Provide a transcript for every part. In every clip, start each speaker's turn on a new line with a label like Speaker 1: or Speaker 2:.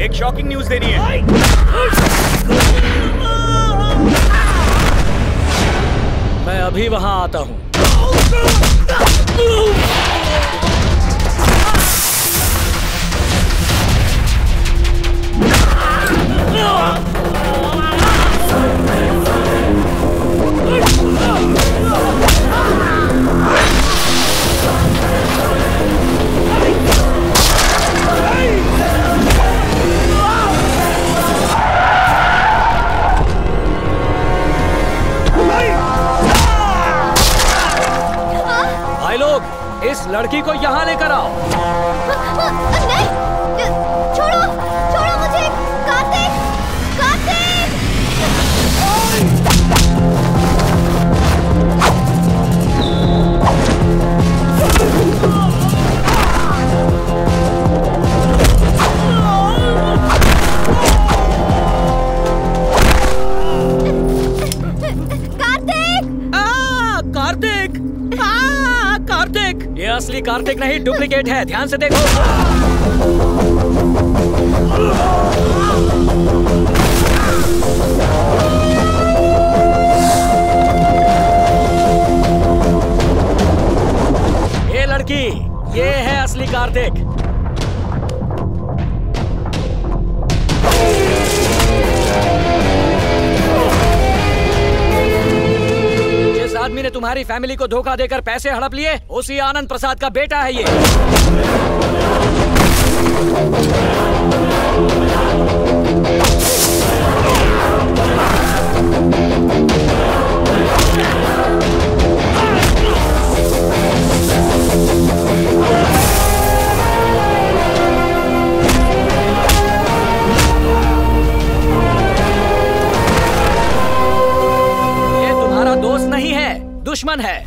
Speaker 1: एक shocking news देनी है।
Speaker 2: मैं अभी वहां आता हूं। भाई लोग, इस लड़की को यहाँ लेकर आओ।
Speaker 3: नहीं, छोड़ो, छोड़ो मुझे, कार्तिक, कार्तिक।
Speaker 2: कार्तिक! कार्तिक! ये असली कार्तिक नहीं, डुप्लीकेट है। ध्यान से देखो। ये लड़की, ये है असली कार्तिक। आदमी ने तुम्हारी फैमिली को धोखा देकर पैसे हड़प लिए, उसी आनंद प्रसाद का बेटा है ये। दोस्त नहीं है, दुश्मन है।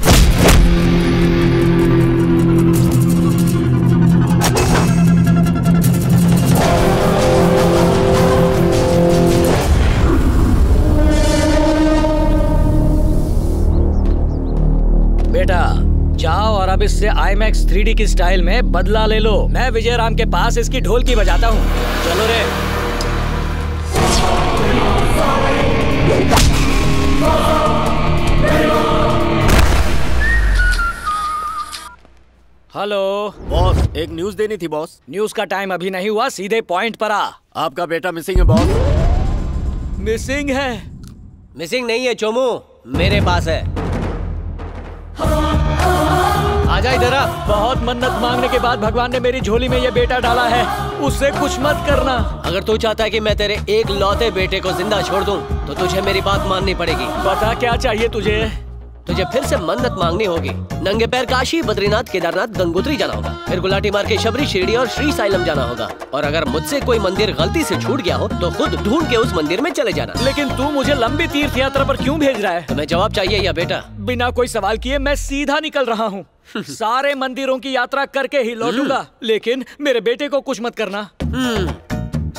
Speaker 2: बेटा जाओ और अब इससे IMAX 3D की स्टाइल में बदला ले लो। मैं विजय राम के पास इसकी ढोलकी बजाता हूँ। चलो रे। हेलो
Speaker 4: बॉस, एक न्यूज देनी थी बॉस।
Speaker 2: न्यूज का टाइम अभी नहीं हुआ, सीधे पॉइंट पर आ।
Speaker 4: आपका बेटा मिसिंग है बॉस।
Speaker 2: मिसिंग है?
Speaker 5: मिसिंग नहीं है चोमू, मेरे पास है। आजा इधर आ।
Speaker 2: बहुत मन्नत मांगने के बाद भगवान ने मेरी झोली में ये बेटा डाला है, उससे कुछ मत करना।
Speaker 5: अगर तू चाहता है कि मैं तेरे एक लौते बेटे को जिंदा छोड़ दूं, तो तुझे मेरी बात माननी पड़ेगी।
Speaker 2: बता क्या चाहिए तुझे?
Speaker 5: तुझे फिर से मन्नत मांगनी होगी। नंगे पैर काशी, बद्रीनाथ, केदारनाथ, गंगोत्री जाना होगा। फिर गुलाटी मार के शबरी, शिरडी और श्री साइलम जाना होगा। और अगर मुझसे कोई मंदिर गलती से छूट गया हो तो खुद ढूंढ के उस मंदिर में चले जाना।
Speaker 2: लेकिन तू मुझे लंबी तीर्थ यात्रा पर क्यों भेज रहा है?
Speaker 5: तुम्हें जवाब चाहिए या बेटा?
Speaker 2: बिना कोई सवाल किए मैं सीधा निकल रहा हूँ। सारे मंदिरों की यात्रा करके ही लौटूंगा, लेकिन मेरे बेटे को कुछ मत करना।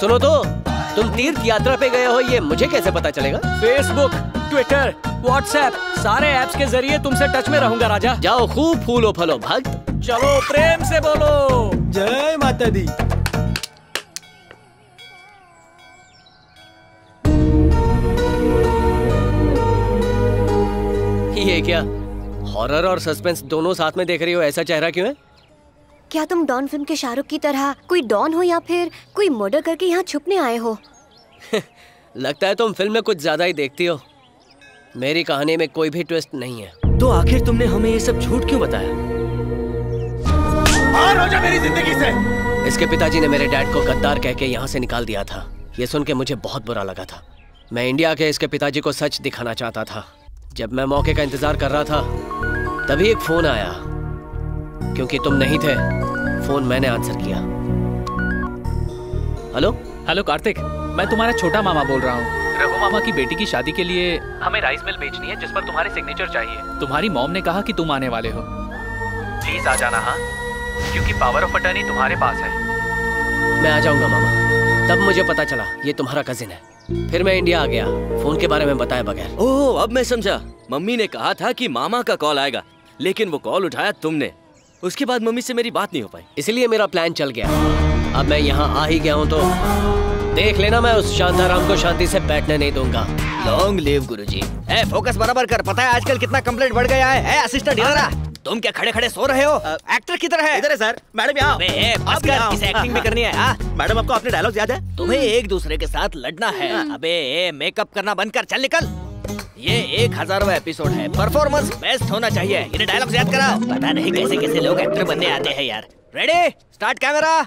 Speaker 5: सुनो तो, तुम तीर्थ यात्रा पे गए हो ये मुझे कैसे पता चलेगा?
Speaker 2: फेसबुक, ट्विटर, व्हाट्सएप, सारे ऐप्स के जरिए तुमसे टच में रहूंगा राजा।
Speaker 5: जाओ खूब फूलो फलो भक्त।
Speaker 2: चलो प्रेम से बोलो
Speaker 6: जय माता दी।
Speaker 5: ये क्या हॉरर और सस्पेंस दोनों साथ में देख रही हो? ऐसा चेहरा क्यों है?
Speaker 3: क्या तुम डॉन फिल्म के शाहरुख की तरह कोई डॉन हो या फिर कोई मर्डर करके यहाँ छुपने आए हो?
Speaker 5: लगता है तुम फिल्म में कुछ ज्यादा ही देखती हो। मेरी कहानी में कोई भी ट्विस्ट नहीं है।
Speaker 6: तो आखिर तुमने हमें ये सब झूठ क्यों बताया?
Speaker 1: बाहर हो जा मेरी जिंदगी से।
Speaker 5: इसके पिताजी ने मेरे डैड को गद्दार कह के यहाँ से निकाल दिया था। ये सुन के मुझे बहुत बुरा लगा था। मैं इंडिया के इसके पिताजी को सच दिखाना चाहता था। जब मैं मौके का इंतजार कर रहा था तभी एक फोन आया। क्योंकि तुम नहीं थे, फोन मैंने आंसर किया। हेलो
Speaker 7: हेलो कार्तिक, मैं तुम्हारा छोटा मामा बोल रहा हूँ। रघु मामा की बेटी की शादी के लिए हमें राइस मिल बेचनी है जिस पर तुम्हारे सिग्नेचर चाहिए। तुम्हारी मॉम ने कहा कि तुम आने वाले हो, प्लीज आ जाना। हाँ, क्योंकि पावर ऑफ अटर्नी तुम्हारे पास है।
Speaker 5: मैं आ जाऊंगा मामा। तब मुझे पता चला ये तुम्हारा कजिन है। फिर मैं इंडिया आ गया, फोन के बारे में बताए बगैर।
Speaker 6: ओह, अब मैं समझा। मम्मी ने कहा था कि मामा का कॉल आएगा, लेकिन वो कॉल उठाया तुमने। उसके बाद मम्मी से मेरी बात नहीं हो पाई,
Speaker 5: इसलिए मेरा प्लान चल गया। अब मैं यहाँ आ ही गया हूँ तो देख लेना, मैं उस शांताराम को शांति से बैठने नहीं दूंगा।
Speaker 6: लॉन्ग लिव गुरुजी। ए फोकस बराबर कर। पता है आजकल कितना कंप्लेंट बढ़ गया है? असिस्टेंट इधर, तुम क्या खड़े खड़े सो रहे हो? एक्टर की तरह है।
Speaker 1: इधर है सर। मैडम यहाँ।
Speaker 6: बस कर, इसे एक्टिंग भी करनी है।
Speaker 1: मैडम आपको अपने डायलॉग याद है?
Speaker 6: तुम्हें एक दूसरे के साथ लड़ना है। अबे मेकअप करना बंद कर, चल निकल। ये 1000वां एपिसोड है, परफॉर्मेंस बेस्ट होना चाहिए। इन्हें डायलॉग याद कराओ। पता नहीं कैसे कैसे लोग एक्टर बनने आते हैं यार। Ready, start camera,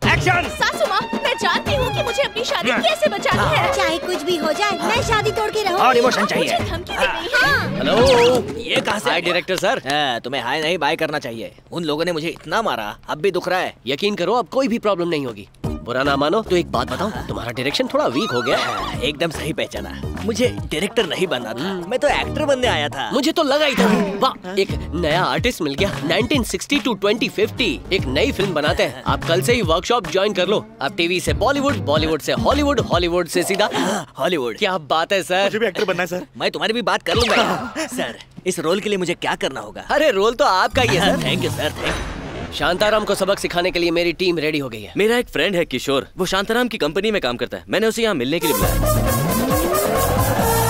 Speaker 6: action.
Speaker 8: सासू माँ, मैं जानती हूँ कि मुझे अपनी शादी कैसे बचानी है।
Speaker 3: चाहे कुछ भी हो जाए, मैं शादी तोड़ के रहूंगी।
Speaker 6: और इमोशन चाहिए।
Speaker 8: मुझे धमकी दे रही है।
Speaker 6: हेलो, ये कहाँ से?
Speaker 5: हाय डायरेक्टर सर।
Speaker 6: तुम्हें हाय नहीं बाय करना चाहिए। उन लोगों ने मुझे इतना मारा, अब भी दुख रहा है।
Speaker 5: यकीन करो अब कोई भी प्रॉब्लम नहीं होगी। बुरा ना मानो तो एक बात बताऊं, तुम्हारा डायरेक्शन थोड़ा वीक हो गया।
Speaker 6: एकदम सही पहचाना। मुझे डायरेक्टर नहीं बनना था, मैं तो एक्टर बनने आया था।
Speaker 5: मुझे तो लगा ही था। वाह, एक नया आर्टिस्ट मिल गया। 1960 to 2050 एक नई फिल्म बनाते हैं। आप कल से ही वर्कशॉप ज्वाइन कर लो। आप टीवी से बॉलीवुड, बॉलीवुड से हॉलीवुड, हॉलीवुड से सीधा
Speaker 6: हॉलीवुड।
Speaker 5: क्या बात है सर।
Speaker 1: मुझे भी एक्टर बनना है सर।
Speaker 6: मैं तुम्हारी भी बात कर लूंगा। सर, इस रोल के लिए मुझे क्या करना होगा?
Speaker 5: अरे रोल तो आपका ही है sir.
Speaker 6: Thank you sir, thank you.
Speaker 5: Shantaram को सबक सिखाने के लिए मेरी टीम रेडी हो गई है।
Speaker 6: मेरा एक फ्रेंड है किशोर, वो शांताराम की कंपनी में काम करता है। मैंने उसे यहाँ मिलने के लिए बुलाया।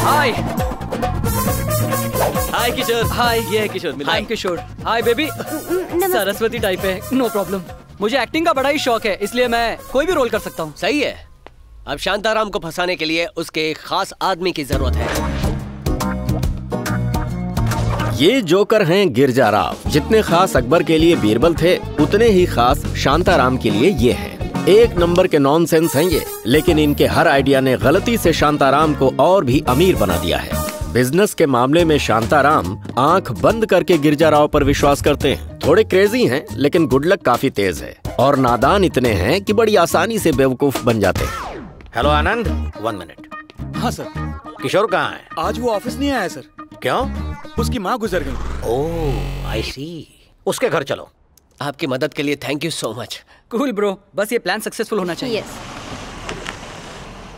Speaker 2: हाय
Speaker 6: हाय किशोर।
Speaker 2: हाय,
Speaker 6: ये है किशोर। मिला।
Speaker 2: Hi Kishore. Hi baby. Saraswati type है, नो प्रॉब्लम। मुझे एक्टिंग का बड़ा ही शौक है, इसलिए मैं कोई भी रोल कर सकता हूँ।
Speaker 5: सही है। अब शांताराम को फंसाने के लिए उसके एक खास आदमी की जरूरत है।
Speaker 4: ये जोकर हैं गिरजा राव। जितने खास अकबर के लिए बीरबल थे, उतने ही खास शांताराम के लिए ये हैं। एक नंबर के नॉनसेंस हैं ये, लेकिन इनके हर आइडिया ने गलती से शांताराम को और भी अमीर बना दिया है। बिजनेस के मामले में शांताराम आंख बंद करके गिरजा राव पर विश्वास करते हैं। थोड़े क्रेजी हैं, लेकिन गुड लक काफी तेज है और नादान इतने हैं कि बड़ी आसानी से बेवकूफ बन जाते हैं।
Speaker 9: हेलो आनंद, 1 मिनट।
Speaker 1: हाँ सर।
Speaker 9: किशोर कहाँ है?
Speaker 1: आज वो ऑफिस नहीं आया सर।
Speaker 9: क्यों?
Speaker 1: उसकी माँ गुजर गई।
Speaker 9: ओह, आई सी। उसके घर चलो।
Speaker 5: आपकी मदद के लिए thank you so much.
Speaker 2: Cool bro, बस ये प्लान सक्सेसफुल होना चाहिए।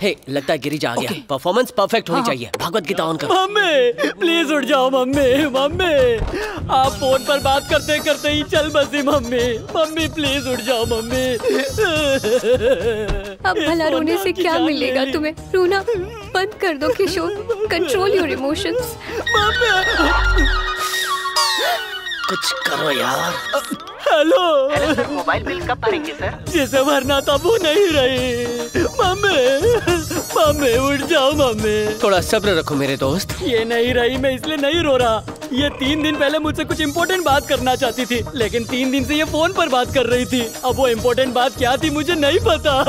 Speaker 5: हे, लगता है गिरिजा आ गया। परफॉर्मेंस परफेक्ट होनी चाहिए। भगवत गीता ऑन करो।
Speaker 2: मम्मी प्लीज उठ जाओ। मम्मी मम्मी आप फोन पर बात करते करते ही चल बसी। मम्मी मम्मी प्लीज उठ जाओ। मम्मी
Speaker 3: अब भला रोने से क्या मिलेगा तुम्हें? रोना बंद कर दो किशोर। Control your emotions.
Speaker 5: कुछ करो यार।
Speaker 2: हेलो
Speaker 7: मोबाइल बिल कब भरेंगे सर?
Speaker 2: जिसे भरना था वो नहीं रही। मम्मी मम्मी उठ जाओ। मम्मी
Speaker 5: थोड़ा सब्र रखो मेरे दोस्त।
Speaker 2: ये नहीं रही, मैं इसलिए नहीं रो रहा। ये 3 दिन पहले मुझसे कुछ इम्पोर्टेंट बात करना चाहती थी, लेकिन 3 दिन से ये फोन पर बात कर रही थी। अब वो इम्पोर्टेंट बात क्या थी मुझे नहीं पता।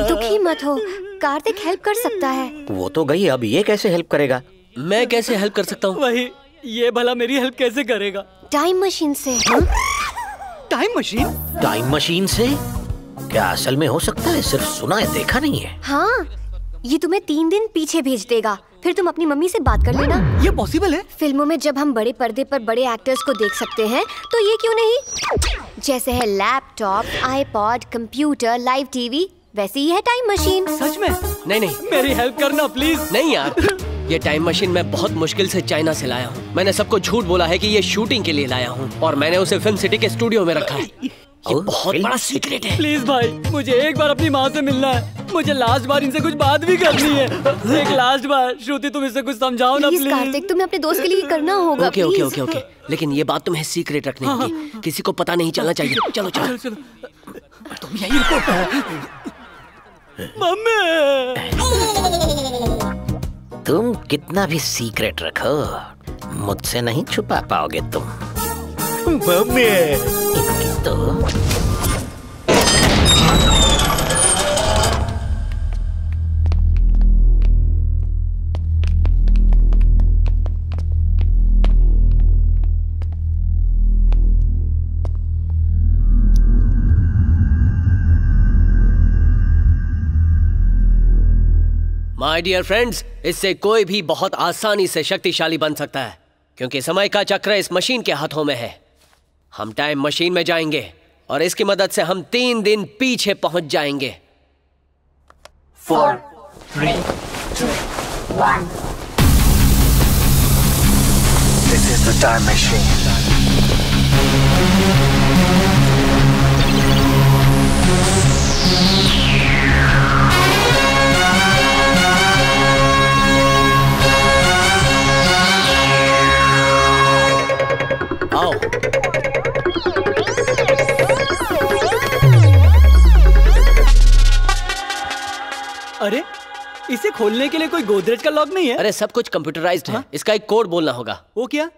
Speaker 3: दुखी मत हो, कार्तिक हेल्प कर सकता है।
Speaker 9: वो तो गई, अब ये कैसे हेल्प करेगा?
Speaker 5: मैं कैसे हेल्प कर सकता हूँ?
Speaker 2: वही, ये भला मेरी हेल्प कैसे करेगा?
Speaker 3: टाइम मशीन से।
Speaker 2: Time machine?
Speaker 9: टाइम मशीन से? क्या असल में हो सकता है? सिर्फ सुना है, देखा नहीं है।
Speaker 3: हाँ, ये तुम्हें 3 दिन पीछे भेज देगा। फिर तुम अपनी मम्मी से बात कर लेना।
Speaker 2: ये पॉसिबल है?
Speaker 3: फिल्मों में जब हम बड़े पर्दे पर बड़े एक्टर्स को देख सकते हैं, तो ये क्यों नहीं? जैसे है laptop, iPod, computer, live TV, वैसे ही है टाइम मशीन।
Speaker 2: सच में?
Speaker 5: नहीं,
Speaker 2: मेरी हेल्प करना प्लीज।
Speaker 5: नहीं यार, ये टाइम मशीन मैं बहुत मुश्किल से चाइना से लाया हूँ। मैंने सबको झूठ बोला है कि ये शूटिंग के लिए लाया हूँ और मैंने उसे फिल्म सिटी के स्टूडियो में रखा है। ये बहुत बड़ा सीक्रेट है।
Speaker 2: प्लीज भाई, मुझे एक बार अपनी माँ से मिलना है। मुझे लास्ट बार इनसे कुछ बात भी करनी है। एक लास्ट बार। श्रुति, तुम इसे कुछ समझाओ ना प्लीज।
Speaker 3: कार्तिक, तुम्हें अपने दोस्त के लिए करना होगा।
Speaker 5: ओके ओके ओके ओके, लेकिन ये बात तुम्हें सीक्रेट रखनी होगी। किसी को पता नहीं चलना चाहिए। चलो चलो
Speaker 2: चलो। तुम यहीं रुको। मम्मी
Speaker 9: तुम कितना भी सीक्रेट रखो, मुझसे नहीं छुपा पाओगे तुम।
Speaker 1: मम्मी
Speaker 9: इनकी तो
Speaker 5: माय डियर फ्रेंड्स, इससे कोई भी बहुत आसानी से शक्तिशाली बन सकता है, क्योंकि समय का चक्र इस मशीन के हाथों में है। हम टाइम मशीन में जाएंगे और इसकी मदद से हम 3 दिन पीछे पहुंच जाएंगे।
Speaker 8: 4, 3, 2, 1।
Speaker 1: This is the time machine.
Speaker 2: अरे इसे खोलने के लिए कोई गोदरेज का लॉक नहीं है?
Speaker 5: अरे सब कुछ कंप्यूटराइज्ड है। इसका एक कोड बोलना होगा।
Speaker 2: वो क्या?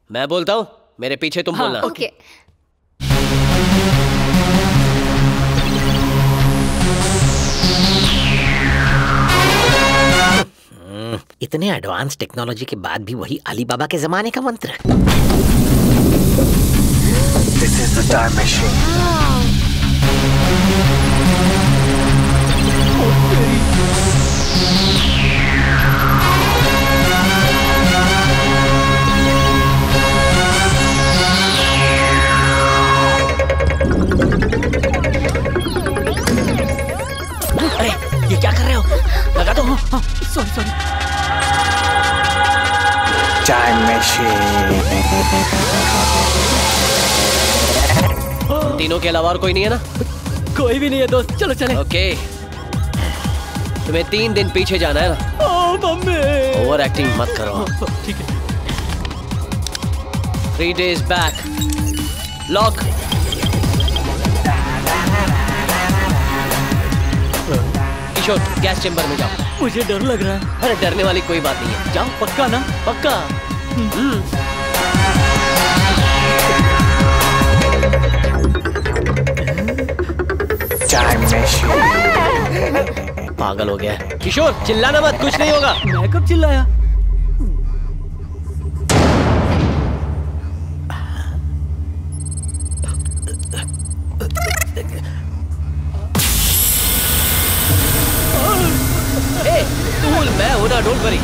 Speaker 5: मैं बोलता हूँ, मेरे पीछे तुम बोलना।
Speaker 3: ओके।
Speaker 9: इतने एडवांस टेक्नोलॉजी के बाद भी वही अलीबाबा के जमाने का मंत्र।
Speaker 1: This is the time machine.
Speaker 5: अरे ये क्या कर रहे हो? लगा दो।
Speaker 2: Sorry sorry.
Speaker 1: Time machine.
Speaker 5: तीनों के अलावा और कोई नहीं है ना?
Speaker 2: कोई भी नहीं है दोस्त, चलो चले।
Speaker 5: ओके, तुम्हें 3 दिन पीछे जाना है ना?
Speaker 2: ओ मम्मी।
Speaker 5: ओवर एक्टिंग मत करो।
Speaker 2: ठीक है।
Speaker 5: 3 days back. लॉक। किशोर, गैस चेंबर में जाओ।
Speaker 2: मुझे डर लग रहा है।
Speaker 5: अरे डरने वाली कोई बात नहीं है, जाओ।
Speaker 2: पक्का ना?
Speaker 5: पक्का।
Speaker 1: Time machine.
Speaker 5: पागल हो गया है। किशोर चिल्लाना मत, कुछ नहीं होगा।
Speaker 2: मैं कब चिल्लाया?
Speaker 5: ए, तूल मैं हूं ना, डोंट वरी।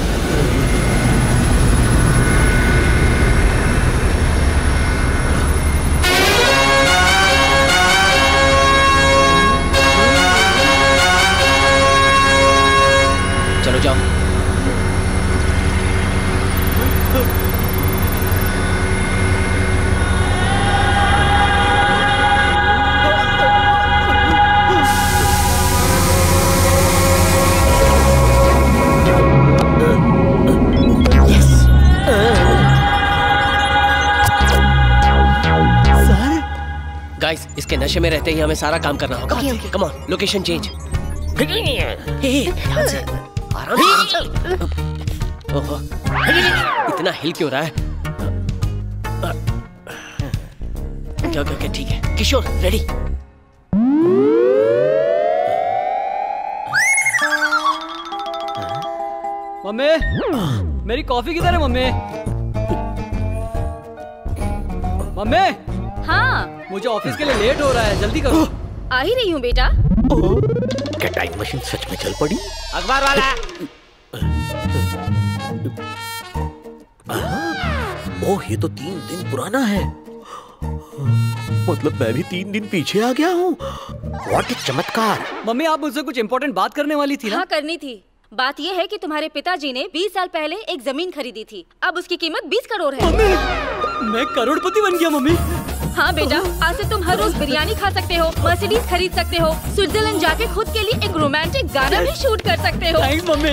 Speaker 5: चलो जाओ। गाइस, इसके नशे में रहते ही हमें सारा काम करना होगा। Come on, location change. ध्यान से, आराम से। ओहो, इतना हिल क्यों रहा है? ओके, ठीक है। किशोर रेडी?
Speaker 2: मम्मी, मेरी कॉफी किधर है मम्मी? मम्मी,
Speaker 8: हाँ,
Speaker 2: मुझे ऑफिस के लिए लेट हो रहा है, जल्दी करो।
Speaker 8: आ ही रही हूँ बेटा।
Speaker 9: क्या टाइम मशीन सच में चल पड़ी?
Speaker 5: अखबार वाला।
Speaker 9: ओह, ये तो 3 दिन पुराना है। मतलब मैं भी 3 दिन पीछे आ गया हूँ। व्हाट ए चमत्कार।
Speaker 2: मम्मी, आप मुझसे कुछ इम्पोर्टेंट बात करने वाली थी ना?
Speaker 8: हाँ, करनी थी। बात यह है कि तुम्हारे पिताजी ने 20 साल पहले एक जमीन खरीदी थी। अब उसकी कीमत 20 करोड़ है।
Speaker 2: मम्मी, मैं करोड़पति बन गया मम्मी।
Speaker 8: हाँ बेटा, आज से तुम हर रोज बिरयानी खा सकते हो, मर्सिडीज खरीद सकते हो, स्विट्जरलैंड जाके खुद के लिए एक रोमांटिक गाना भी शूट कर सकते हो।
Speaker 2: थैंक्स मम्मी,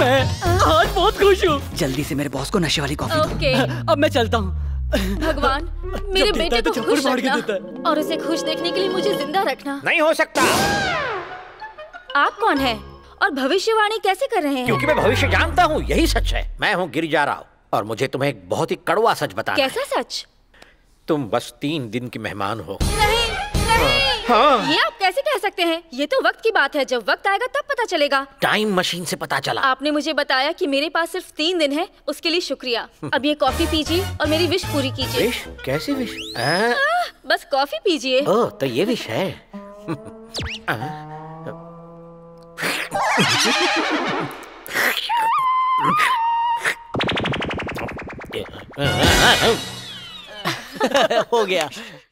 Speaker 2: मैं आज बहुत खुश हूँ। जल्दी से मेरे बॉस को नशे वाली कॉफी दो।
Speaker 8: ओके।
Speaker 2: अब मैं चलता हूँ।
Speaker 8: भगवान, मेरे बेटे को खुश
Speaker 2: फाड़ के
Speaker 8: रखना और उसे खुश देखने के लिए मुझे जिंदा रखना।
Speaker 9: नहीं हो सकता।
Speaker 8: आप कौन हैं और भविष्यवाणी कैसे कर रहे हैं?
Speaker 9: क्योंकि मैं भविष्य जानता हूँ, यही सच है। मैं हूँ गिरिजा राव और मुझे तुम्हें एक बहुत ही कड़वा सच बताना है।
Speaker 8: कैसा सच?
Speaker 9: तुम बस 3 दिन की मेहमान हो।
Speaker 8: नहीं,
Speaker 9: हाँ।
Speaker 8: ये आप कैसे कह सकते हैं? ये तो वक्त की बात है, जब वक्त आएगा तब पता चलेगा।
Speaker 9: टाइम मशीन से पता चला।
Speaker 8: आपने मुझे बताया कि मेरे पास सिर्फ 3 दिन है, उसके लिए शुक्रिया। अब ये कॉफी पीजिए और मेरी विश पूरी कीजिए।
Speaker 9: विश? कैसी विश?
Speaker 8: बस कॉफी पीजिए।
Speaker 9: ओह, तो ये विश है।
Speaker 5: हो गया।